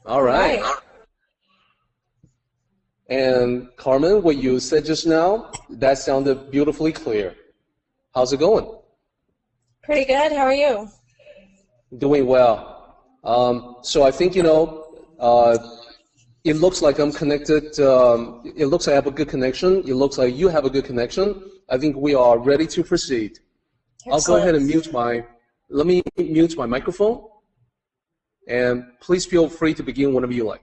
All All right. right. And Carmen, what you said just now, that sounded beautifully clear. How's it going? Pretty good. How are you? Doing well. So I think, it looks like I'm connected. It looks like I have a good connection. It looks like you have a good connection. I think we are ready to proceed. I'll go ahead Excellent. and let me mute my microphone, and please feel free to begin whenever you like.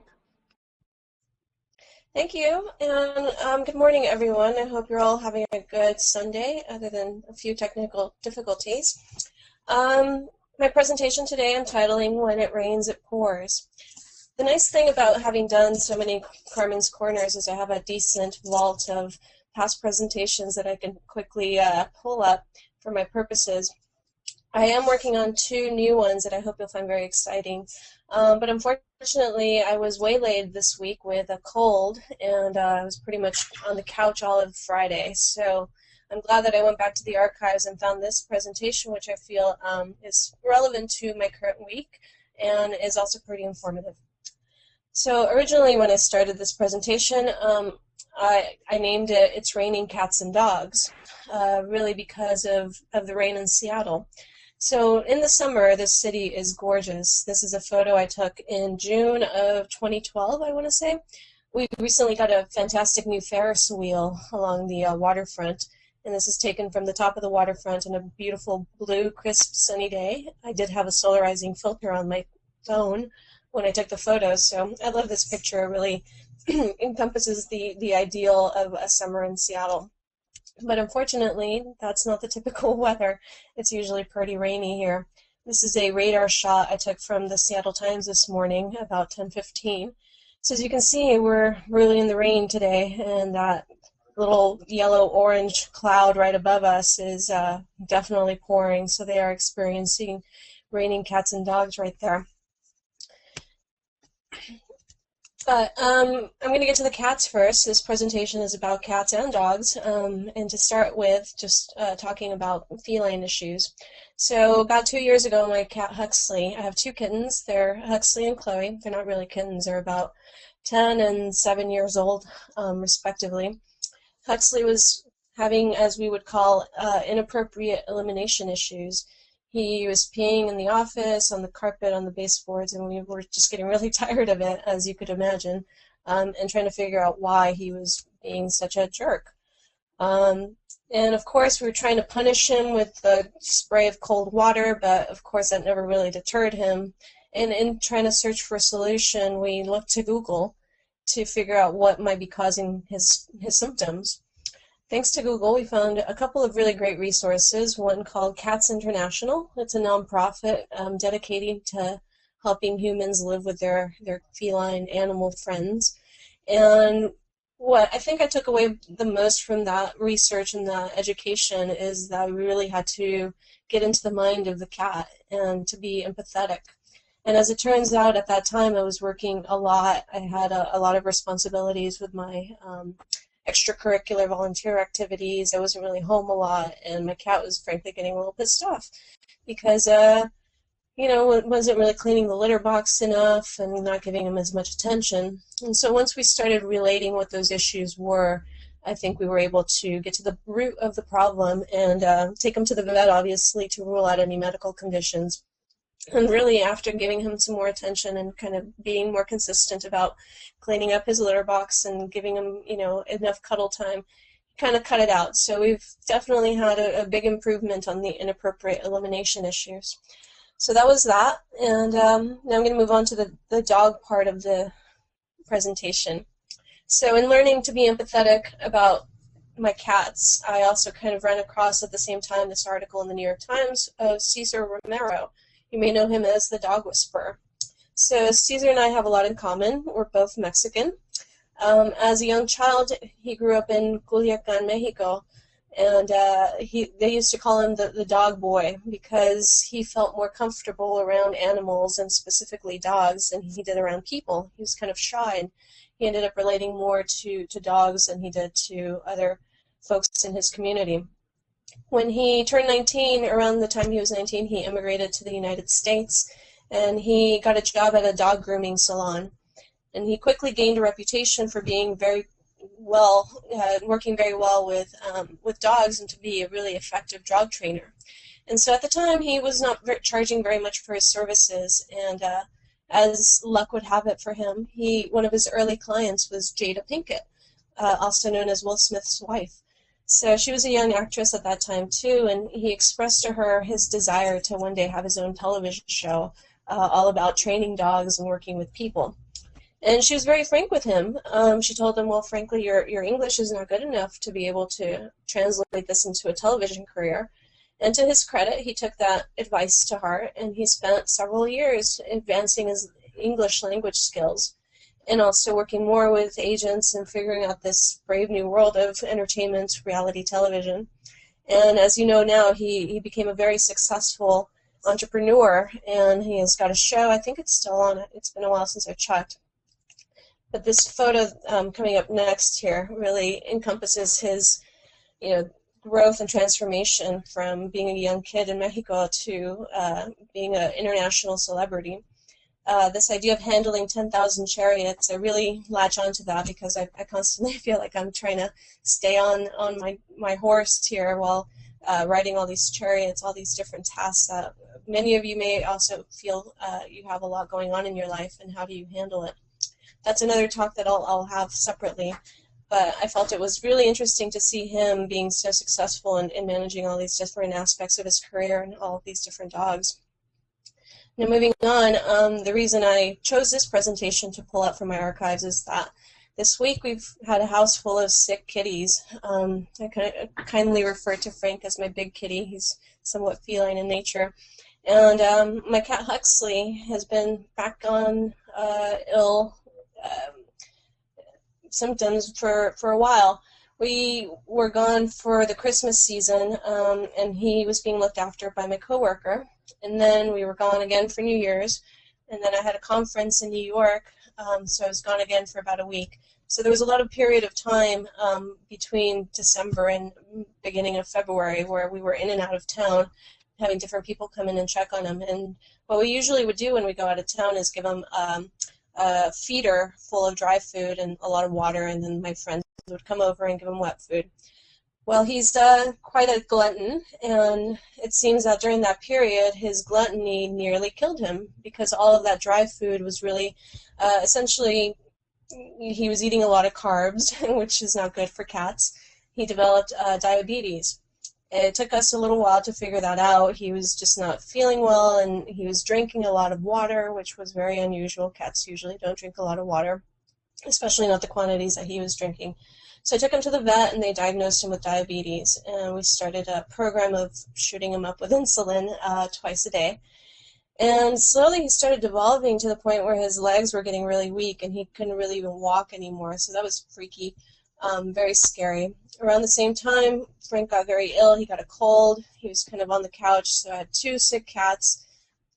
Thank you. And good morning, everyone. I hope you're all having a good Sunday, other than a few technical difficulties. My presentation today I'm titling When It Rains, It Pours. The nice thing about having done so many Carmen's Corners is I have a decent vault of past presentations that I can quickly pull up for my purposes. I am working on two new ones that I hope you'll find very exciting. But unfortunately, I was waylaid this week with a cold, and I was pretty much on the couch all of Friday. So I'm glad that I went back to the archives and found this presentation, which I feel is relevant to my current week and is also pretty informative. So originally, when I started this presentation, I named it It's Raining Cats and Dogs, really because of the rain in Seattle. So in the summer, this city is gorgeous. This is a photo I took in June of 2012, I want to say. We recently got a fantastic new Ferris wheel along the waterfront, and this is taken from the top of the waterfront on a beautiful blue, crisp, sunny day. I did have a solarizing filter on my phone when I took the photos, so I love this picture. It really encompasses the ideal of a summer in Seattle. But unfortunately, that's not the typical weather. It's usually pretty rainy here. This is a radar shot I took from the Seattle Times this morning, about 10:15. So as you can see, we're really in the rain today, and that little yellow-orange cloud right above us is definitely pouring. So they are experiencing raining cats and dogs right there. But I'm going to get to the cats first. This presentation is about cats and dogs. And to start with, just talking about feline issues. So about 2 years ago, my cat Huxley, I have two kittens. They're Huxley and Chloe. They're not really kittens. They're about 10 and 7 years old, respectively. Huxley was having, as we would call, inappropriate elimination issues. He was peeing in the office, on the carpet, on the baseboards, and we were just getting really tired of it, as you could imagine, and trying to figure out why he was being such a jerk. And of course, we were trying to punish him with a spray of cold water, but of course that never really deterred him. And in trying to search for a solution, we looked to Google to figure out what might be causing his symptoms. Thanks to Google, we found a couple of really great resources, one called Cats International. It's a nonprofit dedicated to helping humans live with their feline animal friends. And what I think I took away the most from that research and that education is that we really had to get into the mind of the cat and to be empathetic. And as it turns out, at that time, I was working a lot. I had a lot of responsibilities with my extracurricular volunteer activities. I wasn't really home a lot, and my cat was frankly getting a little pissed off because, wasn't really cleaning the litter box enough and not giving him as much attention. And so once we started relating what those issues were, I think we were able to get to the root of the problem and take him to the vet, obviously, to rule out any medical conditions. And really, after giving him some more attention and kind of being more consistent about cleaning up his litter box and giving him, enough cuddle time, kind of cut it out. So we've definitely had a big improvement on the inappropriate elimination issues. So that was that. And now I'm going to move on to the dog part of the presentation. So in learning to be empathetic about my cats, I also kind of ran across at the same time this article in the New York Times of Cesar Romero. You may know him as the dog whisperer. So Cesar and I have a lot in common. We're both Mexican. As a young child, he grew up in Culiacan, Mexico, and they used to call him the dog boy because he felt more comfortable around animals and specifically dogs than he did around people. He was kind of shy, and he ended up relating more to dogs than he did to other folks in his community. When he turned 19, around the time he was 19, he immigrated to the United States, and he got a job at a dog grooming salon. And he quickly gained a reputation for being very well, working very well with dogs, and to be a really effective dog trainer. And so at the time, he was not charging very much for his services, and as luck would have it for him, one of his early clients was Jada Pinkett, also known as Will Smith's wife. So she was a young actress at that time too, and he expressed to her his desire to one day have his own television show all about training dogs and working with people. And she was very frank with him. She told him, well, frankly, your English is not good enough to be able to translate this into a television career. And to his credit, he took that advice to heart, and he spent several years advancing his English language skills, and also working more with agents and figuring out this brave new world of entertainment, reality television. And as you know now, he became a very successful entrepreneur, and he has got a show. I think it's still on. It's been a while since I checked. But this photo coming up next here really encompasses his, growth and transformation from being a young kid in Mexico to being an international celebrity. This idea of handling 10,000 chariots, I really latch onto that because I constantly feel like I'm trying to stay on my horse here while riding all these chariots, all these different tasks. Many of you may also feel you have a lot going on in your life, and how do you handle it? That's another talk that I'll have separately. But I felt it was really interesting to see him being so successful in managing all these different aspects of his career and all of these different dogs. Now moving on, the reason I chose this presentation to pull out from my archives is that this week we've had a house full of sick kitties. I kindly refer to Frank as my big kitty. He's somewhat feline in nature. And my cat Huxley has been back on ill symptoms for a while. We were gone for the Christmas season, and he was being looked after by my coworker. And then we were gone again for New Year's, and then I had a conference in New York, so I was gone again for about a week. So there was a lot of period of time between December and beginning of February where we were in and out of town, having different people come in and check on him. And what we usually would do when we go out of town is give him a feeder full of dry food and a lot of water, and then my friends would come over and give him wet food. Well, he's quite a glutton, and it seems that during that period his gluttony nearly killed him, because all of that dry food was really essentially, he was eating a lot of carbs, which is not good for cats. He developed diabetes. It took us a little while to figure that out. He was just not feeling well, and he was drinking a lot of water, which was very unusual. Cats usually don't drink a lot of water, especially not the quantities that he was drinking. So I took him to the vet, and they diagnosed him with diabetes, and we started a program of shooting him up with insulin twice a day. And slowly he started devolving to the point where his legs were getting really weak, and he couldn't really even walk anymore, so that was freaky, very scary. Around the same time, Frank got very ill. He got a cold. He was kind of on the couch, so I had 2 sick cats.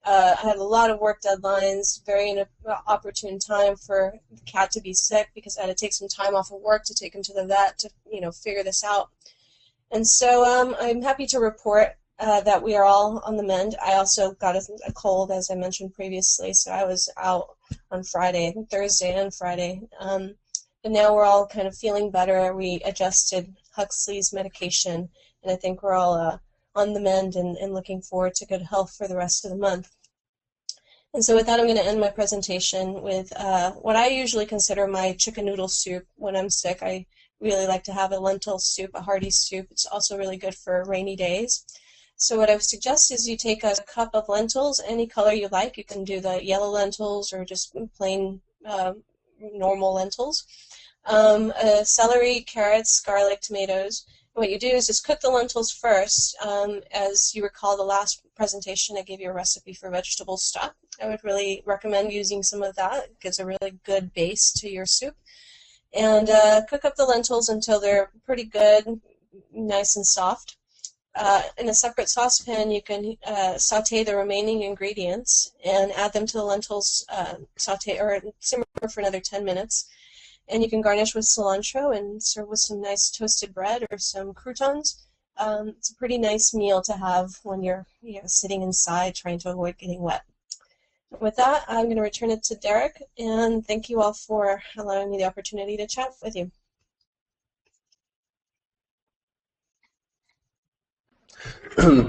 I had a lot of work deadlines, very inopportune time for the cat to be sick, because I had to take some time off of work to take him to the vet to, figure this out. And so I'm happy to report that we are all on the mend. I also got a cold, as I mentioned previously, so I was out on Friday, Thursday and Friday. But now we're all kind of feeling better. We adjusted Huxley's medication, and I think we're all on the mend and looking forward to good health for the rest of the month. And so with that, I'm going to end my presentation with what I usually consider my chicken noodle soup when I'm sick. I really like to have a lentil soup, a hearty soup. It's also really good for rainy days. So what I would suggest is you take a cup of lentils, any color you like. You can do the yellow lentils or just plain normal lentils. Celery, carrots, garlic, tomatoes. And what you do is just cook the lentils first. As you recall, the last presentation I gave you a recipe for vegetable stock. I would really recommend using some of that. It gives a really good base to your soup. And cook up the lentils until they're pretty good, nice and soft. In a separate saucepan, you can saute the remaining ingredients and add them to the lentils, saute or simmer for another 10 minutes. And you can garnish with cilantro and serve with some nice toasted bread or some croutons. It's a pretty nice meal to have when you're sitting inside trying to avoid getting wet. With that, I'm going to return it to Derek, and thank you all for allowing me the opportunity to chat with you.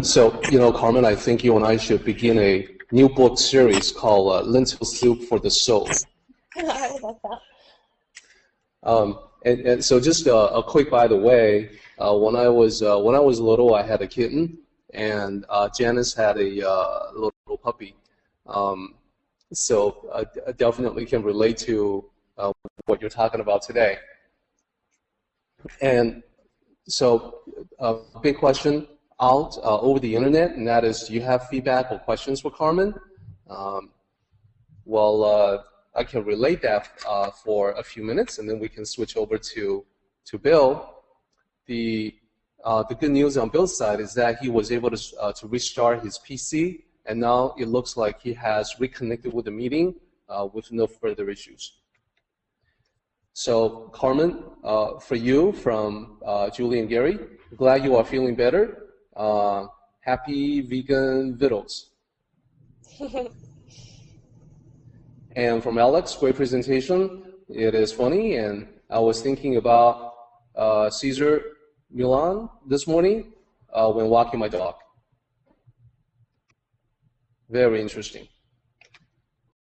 So, Carmen, I think you and I should begin a new book series called Lentil Soup for the Soul. I love that. And so just a quick by the way, when I was little, I had a kitten, and Janice had a little puppy. So I definitely can relate to what you're talking about today. And so a big question out over the internet, and that is, do you have feedback or questions for Carmen? Well, I can relate that for a few minutes, and then we can switch over to Bill. The good news on Bill's side is that he was able to restart his PC, and now it looks like he has reconnected with the meeting with no further issues. So, Carmen, for you from Julie and Gary, glad you are feeling better. Happy vegan vittles. And from Alex, great presentation. It is funny, and I was thinking about Cesar Milan this morning when walking my dog. Very interesting.